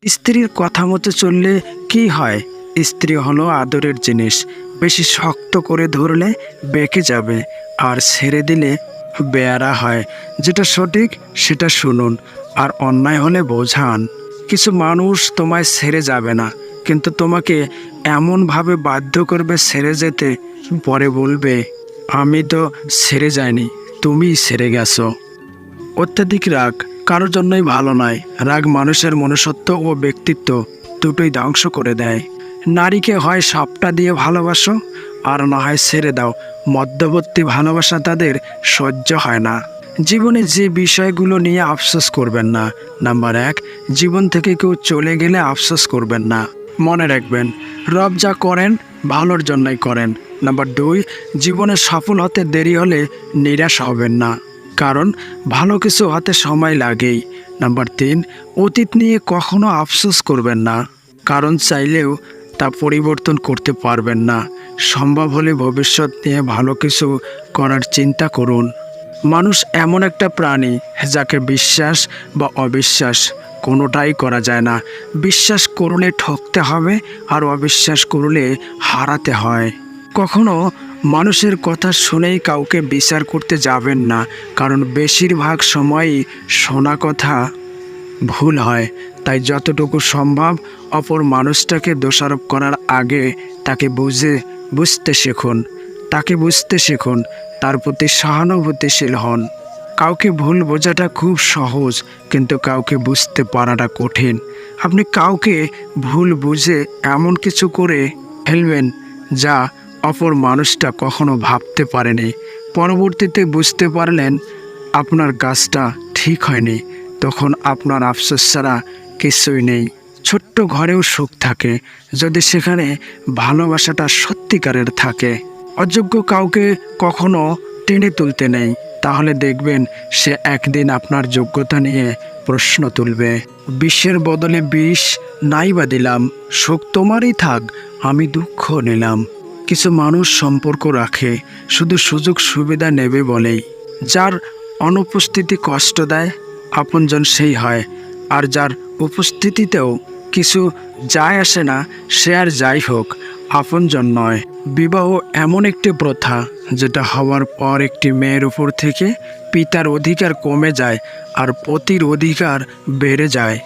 স্ত্রীর কথা মতো চললে কি হয়? স্ত্রী হলো আদরের জিনিস। বেশি শক্ত করে ধরলে বেঁকে যাবে, আর ছেড়ে দিলে বেয়ারা হয়। যেটা সঠিক সেটা শুনুন, আর অন্যায় হলে বোঝান। কিছু মানুষ তোমায় ছেড়ে যাবে না, কিন্তু তোমাকে এমনভাবে বাধ্য করবে ছেড়ে যেতে, পরে বলবে আমি তো ছেড়ে যাইনি, তুমিই ছেড়ে গেছো। অত্যাধিক রাগ কারোর জন্যই ভালো নয়। রাগ মানুষের মনুষ্যত্ব ও ব্যক্তিত্ব দুটোই ধ্বংস করে দেয়। নারীকে হয় সবটা দিয়ে ভালোবাসো, আর না হয় ছেড়ে দাও। মধ্যবর্তী ভালোবাসা তাদের সহ্য হয় না। জীবনে যে বিষয়গুলো নিয়ে আফসোস করবেন না। নাম্বার 1, জীবন থেকে কেউ চলে গেলে আফসোস করবেন না। মনে রাখবেন, রব যা করেন ভালোর জন্যই করেন। নাম্বার 2, জীবনে সফল হতে দেরি হলে নিরাশ হবেন না, কারণ ভালো কিছু হতে সময় লাগেই। নাম্বার 3, অতীত নিয়ে কখনো আফসোস করবেন না, কারণ চাইলেও তা পরিবর্তন করতে পারবেন না। সম্ভব হলে ভবিষ্যৎ নিয়ে ভালো কিছু করার চিন্তা করুন। মানুষ এমন একটা প্রাণী যাকে বিশ্বাস বা অবিশ্বাস কোনোটাই করা যায় না। বিশ্বাস করলে ঠকতে হবে, আর অবিশ্বাস করলে হারাতে হয়। কখনো মানুষের কথা শুনেই কাউকে বিচার করতে যাবেন না, কারণ বেশিরভাগ সময়ই শোনা কথা ভুল হয়। তাই যতটুকু সম্ভব অপর মানুষটাকে দোষারোপ করার আগে তাকে বুঝতে শিখুন। তার প্রতি সহানুভূতিশীল হন। কাউকে ভুল বোঝাটা খুব সহজ, কিন্তু কাউকে বুঝতে পারাটা কঠিন। আপনি কাউকে ভুল বুঝে এমন কিছু করে ফেলবেন যা অপর মানুষটা কখনো ভাবতে পারেনি। পরবর্তীতে বুঝতে পারলেন আপনার কাজটা ঠিক হয়নি, তখন আপনার আফসোস ছাড়া কিছুই নেই। ছোট্ট ঘরেও সুখ থাকে যদি সেখানে ভালোবাসাটা সত্যিকারের থাকে। অযোগ্য কাউকে কখনো টেনে তুলতে নেই, তাহলে দেখবেন সে একদিন আপনার যোগ্যতা নিয়ে প্রশ্ন তুলবে। বিষের বদলে বিষ নাই বা দিলাম, সুখ তোমারই থাক, আমি দুঃখ নিলাম। কিছু মানুষ সম্পর্ক রাখে শুধু সুযোগ সুবিধা নেবে বলেই। যার অনুপস্থিতি কষ্ট দেয় আপনজন সেই হয়, আর যার উপস্থিতিতেও কিছু যায় আসে না সে আর যাই হোক আপনজন নয়। বিবাহ এমন একটি প্রথা যেটা হওয়ার পর একটি মেয়ের উপর থেকে পিতার অধিকার কমে যায় আর পতির অধিকার বেড়ে যায়।